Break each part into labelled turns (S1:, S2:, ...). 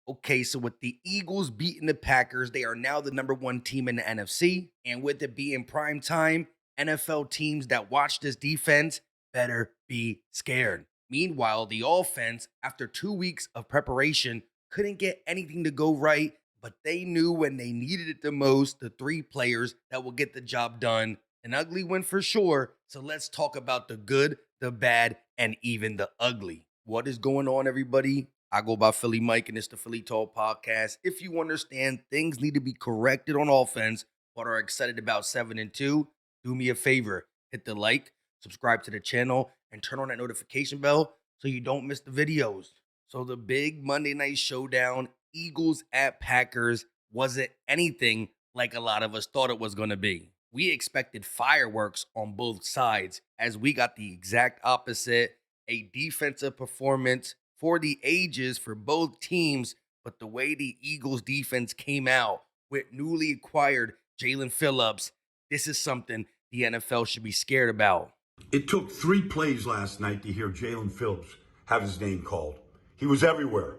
S1: Okay, so with the Eagles beating the Packers, they are now the number one team in the NFC. And with it being prime time, NFL teams that watch this defense better be scared. Meanwhile, the offense, after 2 weeks of preparation, couldn't get anything to go right, but they knew when they needed it the most, the three players that will get the job done. An ugly win for sure. So let's talk about the good, the bad, and even the ugly. What is going on, everybody? I go by Philly Mike, and it's the Philly Talk Podcast. If you understand things need to be corrected on offense, but are excited about 7-2, do me a favor. Hit the like, subscribe to the channel, and turn on that notification bell so you don't miss the videos. So the big Monday night showdown, Eagles at Packers, wasn't anything like a lot of us thought it was going to be. We expected fireworks on both sides, as we got the exact opposite, a defensive performance for the ages for both teams, but the way the Eagles defense came out with newly acquired Jaelan Phillips, this is something the NFL should be scared about.
S2: It took 3 plays last night to hear Jalen Phillips have his name called. He was everywhere.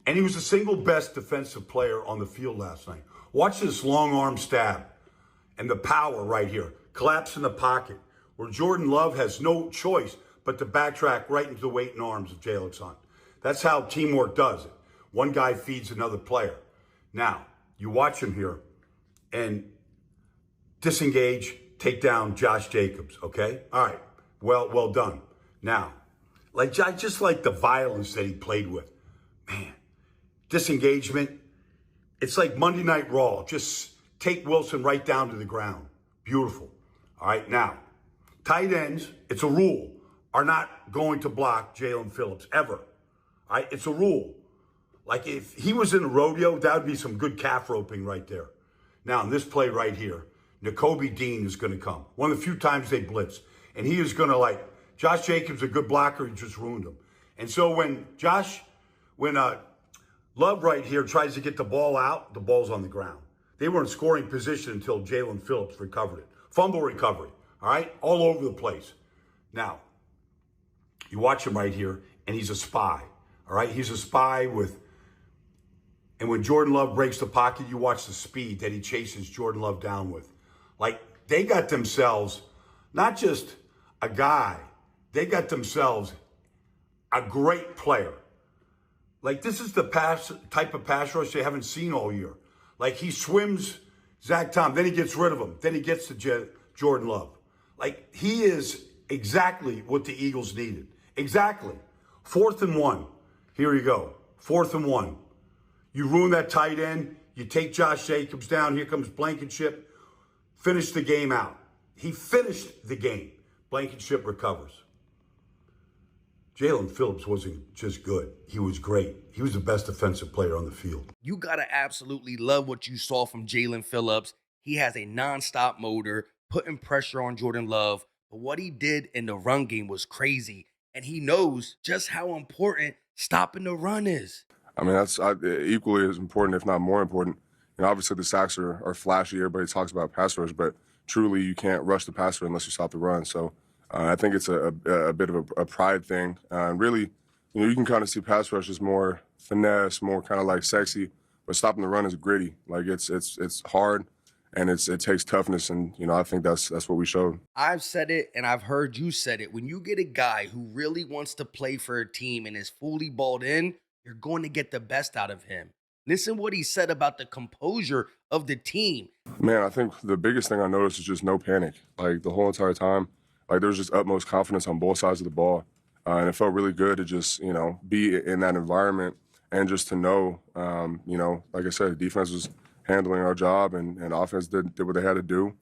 S2: And he was the single best defensive player on the field last night. Watch this long arm stab and the power right here. Collapse in the pocket where Jordan Love has no choice but to backtrack right into the waiting arms of Jalen's son. That's how teamwork does it. One guy feeds another player. Now, you watch him here and disengage, take down Josh Jacobs, okay? All right, well done. Now, I just like the violence that he played with. Man, disengagement, it's like Monday Night Raw. Just take Wilson right down to the ground. Beautiful. All right, now, tight ends, it's a rule, are not going to block Jalen Phillips, ever. All right, it's a rule. Like if he was in a rodeo, that would be some good calf roping right there. Now, in this play right here, Nakobe Dean is going to come. One of the few times they blitz. And he is going to Josh Jacobs, a good blocker, he just ruined him. And so when Love right here tries to get the ball out, the ball's on the ground. They were in scoring position until Jalen Phillips recovered it. Fumble recovery, all right? All over the place. Now, you watch him right here, and he's a spy, all right? He's a spy and when Jordan Love breaks the pocket, you watch the speed that he chases Jordan Love down with. They got themselves not just a guy, they got themselves a great player. This is the type of pass rush they haven't seen all year. He swims Zach Tom, then he gets rid of him, then he gets to Jordan Love. He is exactly what the Eagles needed. Exactly. 4th and 1. Here you go. 4th and 1. You ruin that tight end. You take Josh Jacobs down. Here comes Blankenship. Finish the game out. He finished the game. Blankenship recovers. Jalen Phillips wasn't just good. He was great. He was the best defensive player on the field.
S1: You got to absolutely love what you saw from Jalen Phillips. He has a nonstop motor, putting pressure on Jordan Love. But what he did in the run game was crazy. And he knows just how important stopping the run is.
S3: I mean, that's equally as important, if not more important. Obviously the sacks are flashy. Everybody talks about pass rush, but truly you can't rush the passer unless you stop the run. So I think it's a bit of a pride thing. And really, you can kind of see pass rush as more finesse, more kind of sexy, but stopping the run is gritty. It's hard, and it takes toughness, and I think that's what we showed.
S1: I've said it, and I've heard you said it. When you get a guy who really wants to play for a team and is fully balled in, you're going to get the best out of him. Listen what he said about the composure of the team.
S3: Man, I think the biggest thing I noticed is just no panic. The whole entire time, there was just utmost confidence on both sides of the ball. And it felt really good to just, be in that environment and just to know, like I said, the defense was handling our job and offense did what they had to do.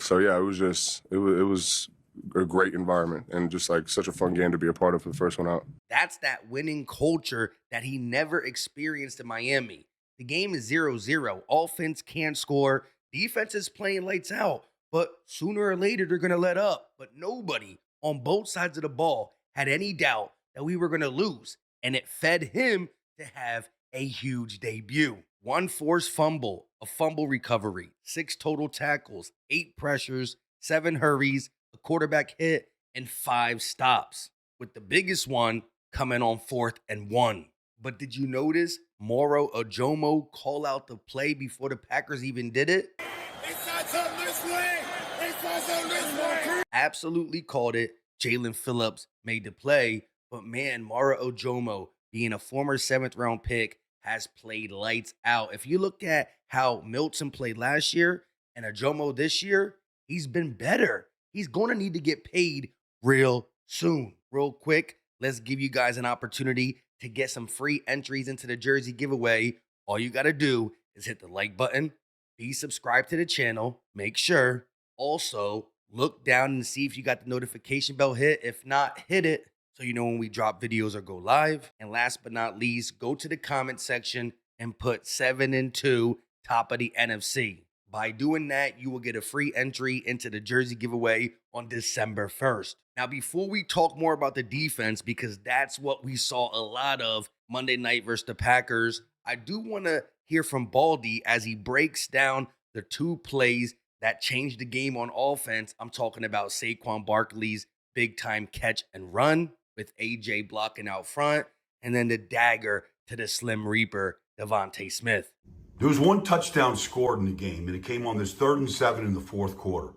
S3: So, yeah, it was a great environment and just such a fun game to be a part of for the first one out.
S1: That's that winning culture that he never experienced in Miami. The game is 0-0. Offense can't score. Defense is playing lights out. But sooner or later, they're going to let up. But nobody on both sides of the ball had any doubt that we were going to lose. And it fed him to have a huge debut. 1 forced fumble, a fumble recovery, 6 total tackles, 8 pressures, 7 hurries, a quarterback hit, and 5 stops, with the biggest one coming on 4th and 1. But did you notice Moro Ojomo call out the play before the Packers even did it?
S4: It's not on this way. It's not on this way.
S1: Absolutely called it. Jaelan Phillips made the play, but man, Mara Ojomo, being a former 7th-round pick, has played lights out. If you look at how Milton played last year and Ojomo this year, he's been better. He's going to need to get paid real soon. Real quick, let's give you guys an opportunity to get some free entries into the jersey giveaway. All you got to do is hit the like button, be subscribed to the channel, make sure. Also, look down and see if you got the notification bell hit. If not, hit it so you know when we drop videos or go live. And last but not least, go to the comment section and put 7 and 2 top of the NFC. By doing that, you will get a free entry into the jersey giveaway on December 1st. Now, before we talk more about the defense, because that's what we saw a lot of Monday night versus the Packers, I do want to hear from Baldy as he breaks down the 2 plays that changed the game on offense. I'm talking about Saquon Barkley's big-time catch and run with AJ blocking out front, and then the dagger to the Slim Reaper, Devontae Smith.
S2: There was 1 touchdown scored in the game, and it came on this 3rd and 7 in the 4th quarter.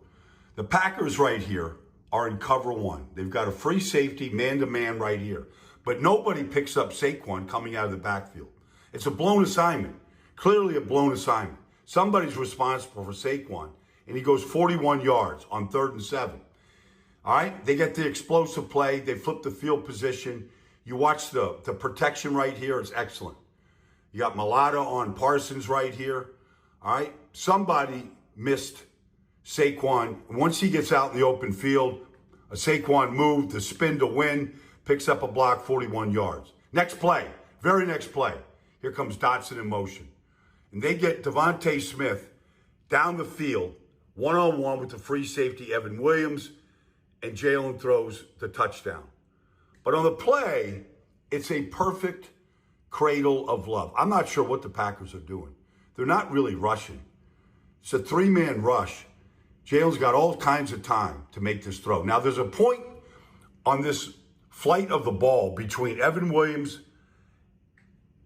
S2: The Packers right here are in cover 1. They've got a free safety, man-to-man right here. But nobody picks up Saquon coming out of the backfield. It's a blown assignment, clearly a blown assignment. Somebody's responsible for Saquon, and he goes 41 yards on 3rd and 7. All right, they get the explosive play. They flip the field position. You watch the protection right here. It's excellent. You got Mulata on Parsons right here. All right, somebody missed Saquon. Once he gets out in the open field, a Saquon move to spin to win, picks up a block, 41 yards. Next play, very next play. Here comes Dotson in motion. And they get Devontae Smith down the field, one-on-one with the free safety, Evan Williams, and Jalen throws the touchdown. But on the play, it's a perfect cradle of love. I'm not sure what the Packers are doing. They're not really rushing. It's a 3-man rush. Jalen's got all kinds of time to make this throw. Now, there's a point on this flight of the ball between Evan Williams,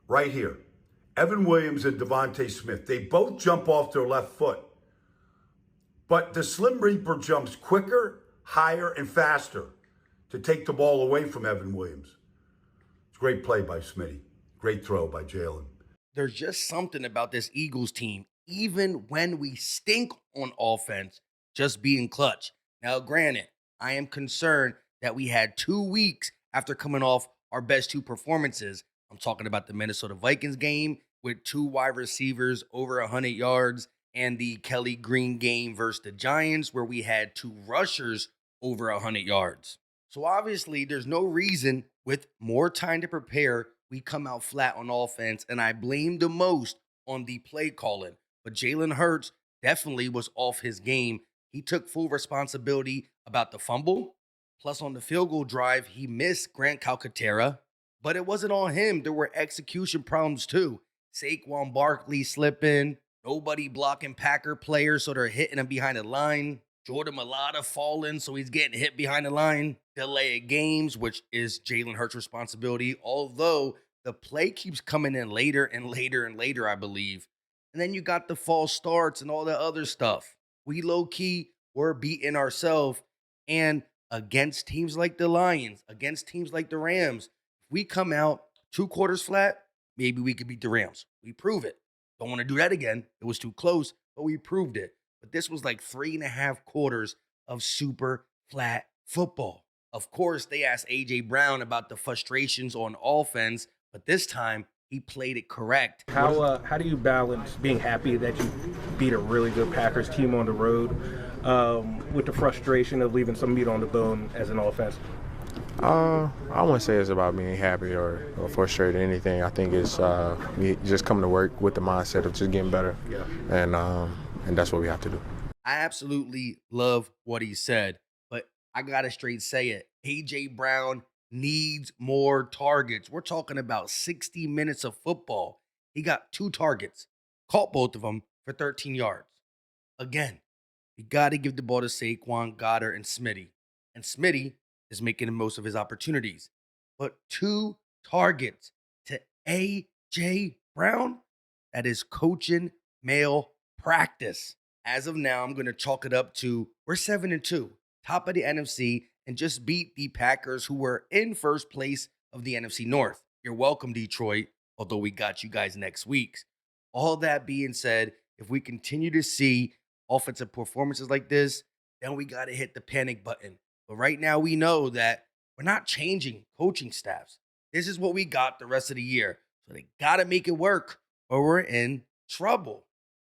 S2: right here, Evan Williams and Devontae Smith. They both jump off their left foot. But the Slim Reaper jumps quicker, higher, and faster to take the ball away from Evan Williams. It's a great play by Smitty. Great throw by Jalen.
S1: There's just something about this Eagles team, even when we stink on offense, just being clutch. Now, granted, I am concerned that we had 2 weeks after coming off our best 2 performances. I'm talking about the Minnesota Vikings game with 2 wide receivers over 100 yards and the Kelly Green game versus the Giants where we had 2 rushers over 100 yards. So obviously there's no reason with more time to prepare we come out flat on offense, and I blame the most on the play calling. But Jalen Hurts definitely was off his game. He took full responsibility about the fumble. Plus on the field goal drive, he missed Grant Calcaterra. But it wasn't on him. There were execution problems too. Saquon Barkley slipping, nobody blocking Packer players, so they're hitting him behind the line. Jordan Mailata falling, so he's getting hit behind the line. Delay of games, which is Jalen Hurts' responsibility, although the play keeps coming in later and later and later, I believe. And then you got the false starts and all that other stuff. We low-key were beating ourselves. And against teams like the Lions, against teams like the Rams, if we come out 2 quarters flat, maybe we could beat the Rams. We prove it. Don't want to do that again. It was too close, but we proved it. But this was like 3.5 quarters of super flat football. Of course, they asked A.J. Brown about the frustrations on offense, but this time he played it correct.
S5: How do you balance being happy that you beat a really good Packers team on the road with the frustration of leaving some meat on the bone as an offense?
S6: I wouldn't say it's about being happy or frustrated or anything. I think it's me just coming to work with the mindset of just getting better.
S5: Yeah.
S6: And that's what we have to do.
S1: I absolutely love what he said, but I got to straight say it. A.J. Brown needs more targets. We're talking about 60 minutes of football. He got 2 targets, caught both of them for 13 yards. Again, you got to give the ball to Saquon, Goddard, and Smitty. And Smitty is making the most of his opportunities. But 2 targets to A.J. Brown? That is coaching male practice. As of now, I'm going to chalk it up to we're 7-2, top of the NFC, and just beat the Packers, who were in first place of the NFC North. You're welcome, Detroit, although we got you guys next week. All that being said, if we continue to see offensive performances like this, then we got to hit the panic button. But right now, we know that we're not changing coaching staffs. This is what we got the rest of the year. So they got to make it work or we're in trouble.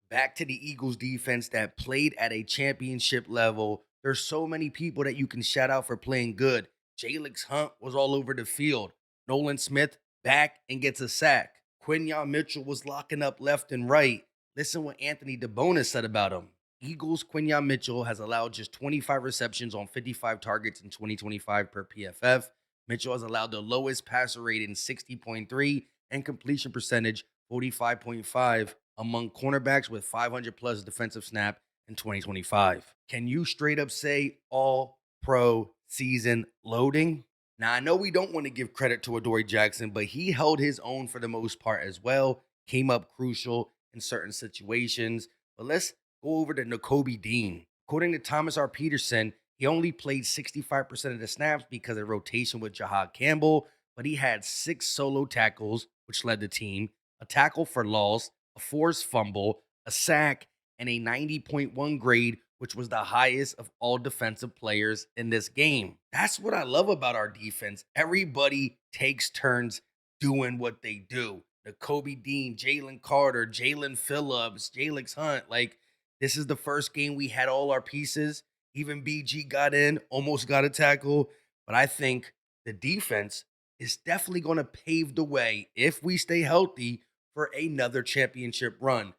S1: Back to the Eagles defense that played at a championship level. There's so many people that you can shout out for playing good. Jalen Hunt was all over the field. Nolan Smith back and gets a sack. Quinyon Mitchell was locking up left and right. Listen what Anthony DeBonis said about him. Eagles Quinyon Mitchell has allowed just 25 receptions on 55 targets in 2025 per PFF. Mitchell has allowed the lowest passer rating 60.3 and completion percentage 45.5 among cornerbacks with 500 plus defensive snap in 2025. Can you straight up say all pro season loading? Now, I know we don't want to give credit to Adoree Jackson, but he held his own for the most part as well, came up crucial in certain situations. But let's go over to Nakobe Dean. According to Thomas R. Peterson, he only played 65% of the snaps because of rotation with Jahad Campbell, but he had 6 solo tackles, which led the team, a tackle for loss, a forced fumble, a sack, and a 90.1 grade, which was the highest of all defensive players in this game. That's what I love about our defense. Everybody takes turns doing what they do. Nakobe Dean, Jalen Carter, Jaelan Phillips, Jalen Hunt. Like, this is the first game we had all our pieces. Even BG got in, almost got a tackle. But I think the defense is definitely going to pave the way, if we stay healthy, for another championship run.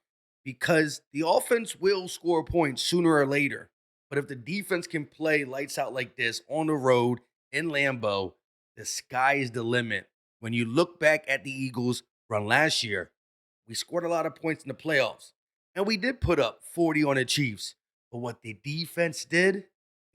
S1: Because the offense will score points sooner or later. But if the defense can play lights out like this on the road in Lambeau, the sky is the limit. When you look back at the Eagles run last year, we scored a lot of points in the playoffs. And we did put up 40 on the Chiefs. But what the defense did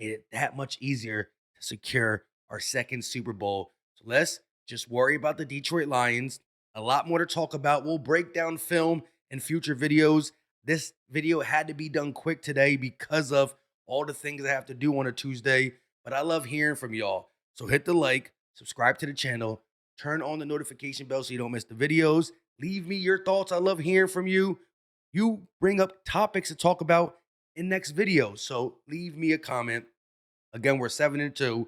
S1: made it that much easier to secure our second Super Bowl. So let's just worry about the Detroit Lions. A lot more to talk about. We'll break down film in future videos. This video had to be done quick today because of all the things I have to do on a Tuesday. But I love hearing from y'all. So hit the like, subscribe to the channel, turn on the notification bell so you don't miss the videos. Leave me your thoughts. I love hearing from you. You bring up topics to talk about in next video. So leave me a comment. Again, we're 7-2.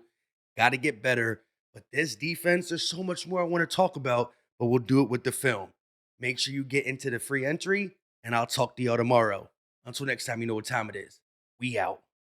S1: Got to get better. But this defense, there's so much more I want to talk about, but we'll do it with the film. Make sure you get into the free entry, and I'll talk to y'all tomorrow. Until next time, you know what time it is. We out.